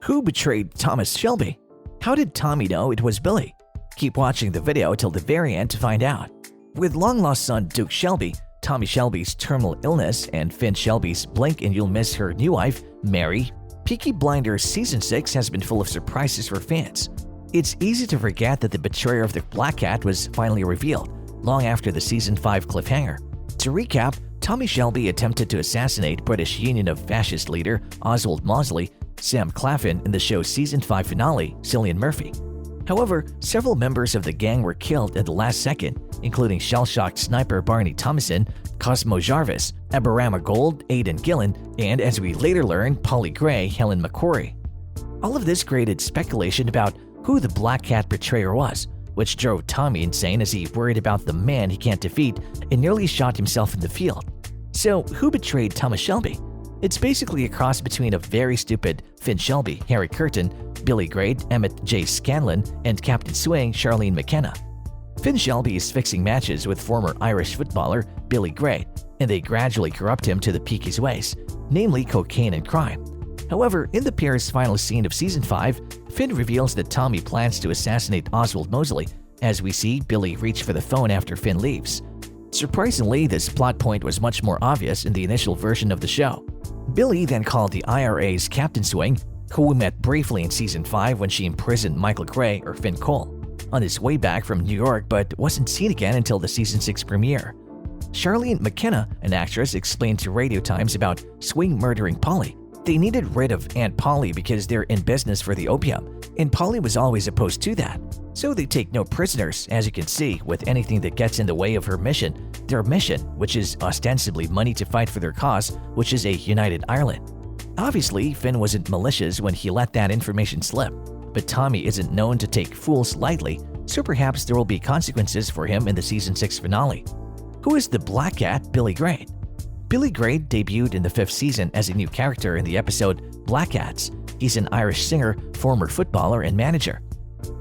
Who betrayed Thomas Shelby? How did Tommy know it was Billy? Keep watching the video till the very end to find out. With long-lost son Duke Shelby, Tommy Shelby's terminal illness, and Finn Shelby's blink and you'll miss her new wife, Mary, Peaky Blinders Season 6 has been full of surprises for fans. It's easy to forget that the betrayer of the Black Cat was finally revealed, long after the Season 5 cliffhanger. To recap, Tommy Shelby attempted to assassinate British Union of Fascist leader Oswald Mosley, Sam Claflin in the show's Season 5 finale, Cillian Murphy. However, several members of the gang were killed at the last second, including shell-shocked sniper Barney Thomason, Cosmo Jarvis, Aberama Gold, Aidan Gillen, and as we later learned, Polly Gray, Helen McCrory. All of this created speculation about who the Black Cat betrayer was, which drove Tommy insane as he worried about the man he can't defeat and nearly shot himself in the field. So, who betrayed Thomas Shelby? It's basically a cross between a very stupid Finn Shelby, Harry Curtin, Billy Gray, Emmett J. Scanlon, and Captain Swing, Charlene McKenna. Finn Shelby is fixing matches with former Irish footballer Billy Gray, and they gradually corrupt him to the Peaky's ways, namely cocaine and crime. However, in the pair's final scene of Season 5, Finn reveals that Tommy plans to assassinate Oswald Mosley, as we see Billy reach for the phone after Finn leaves. Surprisingly, this plot point was much more obvious in the initial version of the show. Billy then called the IRA's Captain Swing, who we met briefly in Season 5 when she imprisoned Michael Gray or Finn Cole, on his way back from New York but wasn't seen again until the Season 6 premiere. Charlene McKenna, an actress, explained to Radio Times about Swing murdering Polly. They needed rid of Aunt Polly because they're in business for the opium, and Polly was always opposed to that. So they take no prisoners, as you can see, with anything that gets in the way of her mission, their mission, which is ostensibly money to fight for their cause, which is a united Ireland. Obviously, Finn wasn't malicious when he let that information slip, but Tommy isn't known to take fools lightly, so perhaps there will be consequences for him in the Season 6 finale. Who is the Black Cat Billy Gray? Billy Gray debuted in the 5th season as a new character in the episode Black Cats. He's an Irish singer, former footballer, and manager.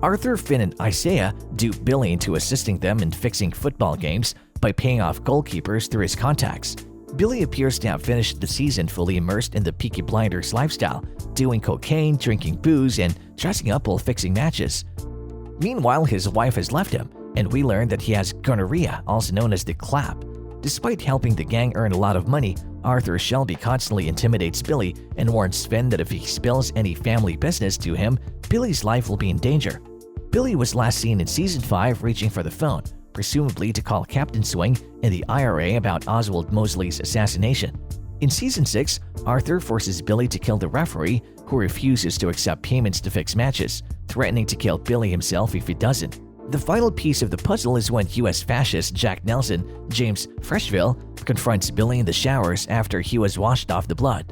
Arthur, Finn, and Isaiah dupe Billy into assisting them in fixing football games by paying off goalkeepers through his contacts. Billy appears to have finished the season fully immersed in the Peaky Blinders lifestyle, doing cocaine, drinking booze, and dressing up while fixing matches. Meanwhile, his wife has left him, and we learn that he has gonorrhea, also known as the clap. Despite helping the gang earn a lot of money, Arthur Shelby constantly intimidates Billy and warns Finn that if he spills any family business to him, Billy's life will be in danger. Billy was last seen in Season 5 reaching for the phone, presumably to call Captain Swing and the IRA about Oswald Mosley's assassination. In Season 6, Arthur forces Billy to kill the referee, who refuses to accept payments to fix matches, threatening to kill Billy himself if he doesn't. The final piece of the puzzle is when U.S. fascist Jack Nelson, James Freshville, confronts Billy in the showers after he was washed off the blood.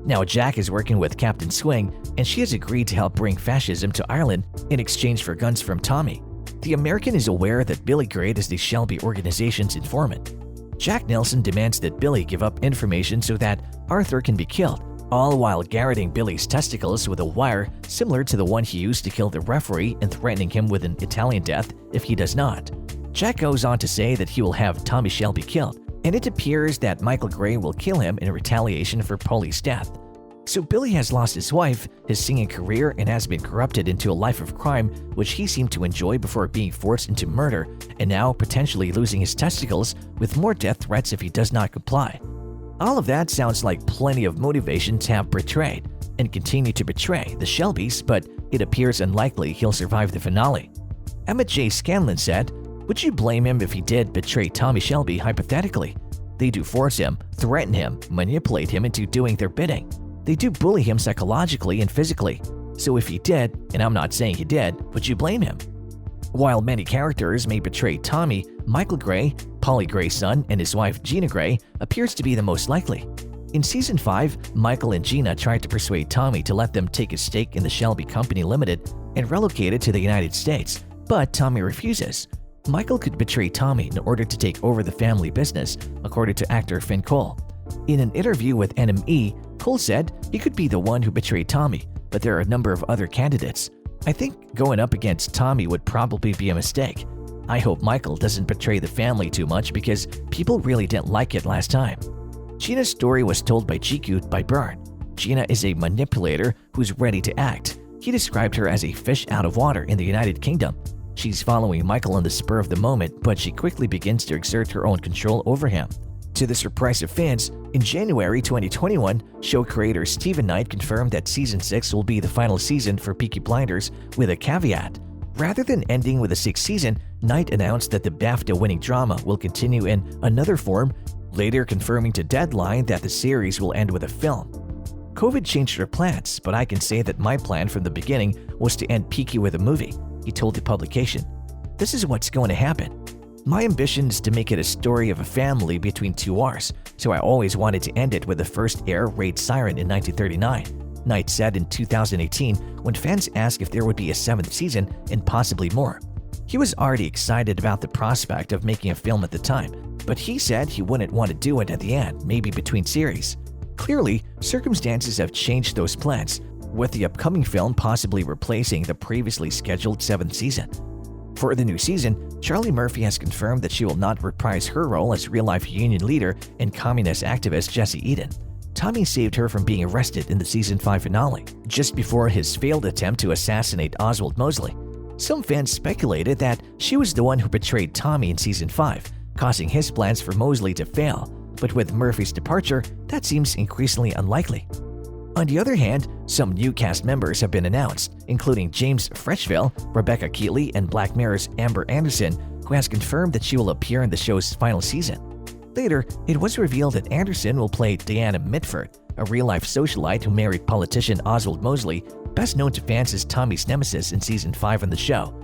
Now Jack is working with Captain Swing, and she has agreed to help bring fascism to Ireland in exchange for guns from Tommy. The American is aware that Billy Gray is the Shelby organization's informant. Jack Nelson demands that Billy give up information so that Arthur can be killed, all while garroting Billy's testicles with a wire similar to the one he used to kill the referee and threatening him with an Italian death if he does not. Jack goes on to say that he will have Tommy Shelby killed, and it appears that Michael Gray will kill him in retaliation for Polly's death. So Billy has lost his wife, his singing career, and has been corrupted into a life of crime which he seemed to enjoy before being forced into murder, and now potentially losing his testicles with more death threats if he does not comply. All of that sounds like plenty of motivation to have betrayed and continue to betray the Shelbys, but it appears unlikely he'll survive the finale. Emmett J. Scanlon said, "Would you blame him if he did betray Tommy Shelby hypothetically? They do force him, threaten him, manipulate him into doing their bidding. They do bully him psychologically and physically. So if he did, and I'm not saying he did, would you blame him?" While many characters may betray Tommy, Michael Gray, Polly Gray's son, and his wife Gina Gray appears to be the most likely. In Season 5, Michael and Gina tried to persuade Tommy to let them take a stake in the Shelby Company Limited and relocate it to the United States, but Tommy refuses. Michael could betray Tommy in order to take over the family business, according to actor Finn Cole. In an interview with NME, Cole said he could be the one who betrayed Tommy, but there are a number of other candidates. "I think going up against Tommy would probably be a mistake. I hope Michael doesn't betray the family too much because people really didn't like it last time." Gina's story was told by GQ by Byrne. Gina is a manipulator who's ready to act. He described her as a fish out of water in the United Kingdom. She's following Michael on the spur of the moment, but she quickly begins to exert her own control over him. To the surprise of fans, in January 2021, show creator Steven Knight confirmed that Season 6 will be the final season for Peaky Blinders with a caveat. Rather than ending with a sixth season, Knight announced that the BAFTA-winning drama will continue in another form, later confirming to Deadline that the series will end with a film. COVID changed their plans, but I can say that my plan from the beginning was to end Peaky with a movie, he told the publication. This is what's going to happen. My ambition is to make it a story of a family between two wars, so I always wanted to end it with the first air raid siren in 1939, Knight said in 2018 when fans asked if there would be a seventh season and possibly more. He was already excited about the prospect of making a film at the time, but he said he wouldn't want to do it at the end, maybe between series. Clearly, circumstances have changed those plans, with the upcoming film possibly replacing the previously scheduled seventh season. For the new season, Charlie Murphy has confirmed that she will not reprise her role as real-life union leader and communist activist Jesse Eden. Tommy saved her from being arrested in the Season 5 finale, just before his failed attempt to assassinate Oswald Mosley. Some fans speculated that she was the one who betrayed Tommy in Season 5, causing his plans for Mosley to fail, but with Murphy's departure, that seems increasingly unlikely. On the other hand, some new cast members have been announced, including James Freshville, Rebecca Keeley, and Black Mirror's Amber Anderson, who has confirmed that she will appear in the show's final season. Later, it was revealed that Anderson will play Diana Mitford, a real-life socialite who married politician Oswald Mosley, best known to fans as Tommy's nemesis in Season 5 on the show.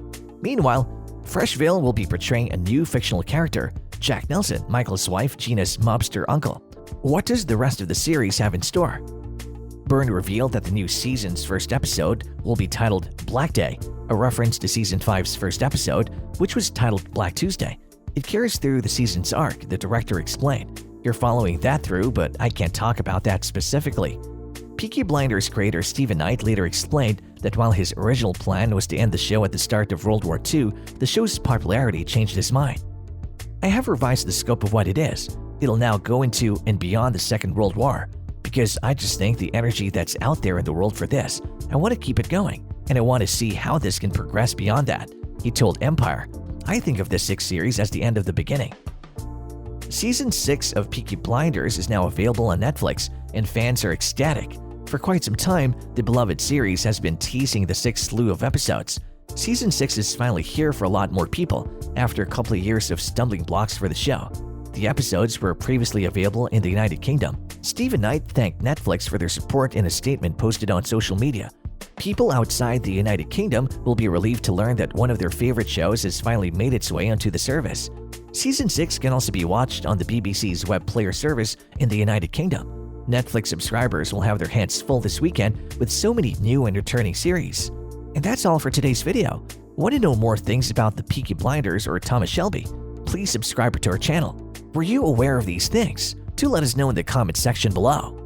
Meanwhile, Freshville will be portraying a new fictional character, Jack Nelson, Michael's wife Gina's mobster uncle. What does the rest of the series have in store? Byrne revealed that the new season's first episode will be titled Black Day, a reference to Season 5's first episode, which was titled Black Tuesday. It carries through the season's arc, the director explained. You're following that through, but I can't talk about that specifically. Peaky Blinders creator Steven Knight later explained that while his original plan was to end the show at the start of World War II, the show's popularity changed his mind. I have revised the scope of what it is. It'll now go into and beyond the Second World War, because I just think the energy that's out there in the world for this, I want to keep it going, and I want to see how this can progress beyond that, he told Empire. I think of this sixth series as the end of the beginning. Season 6 of Peaky Blinders is now available on Netflix, and fans are ecstatic. For quite some time, the beloved series has been teasing the sixth slew of episodes. Season 6 is finally here for a lot more people, after a couple of years of stumbling blocks for the show. The episodes were previously available in the United Kingdom. Steven Knight thanked Netflix for their support in a statement posted on social media. People outside the United Kingdom will be relieved to learn that one of their favorite shows has finally made its way onto the service. Season 6 can also be watched on the BBC's web player service in the United Kingdom. Netflix subscribers will have their hands full this weekend with so many new and returning series. And that's all for today's video. Want to know more things about the Peaky Blinders or Thomas Shelby? Please subscribe to our channel. Were you aware of these things? Do let us know in the comment section below.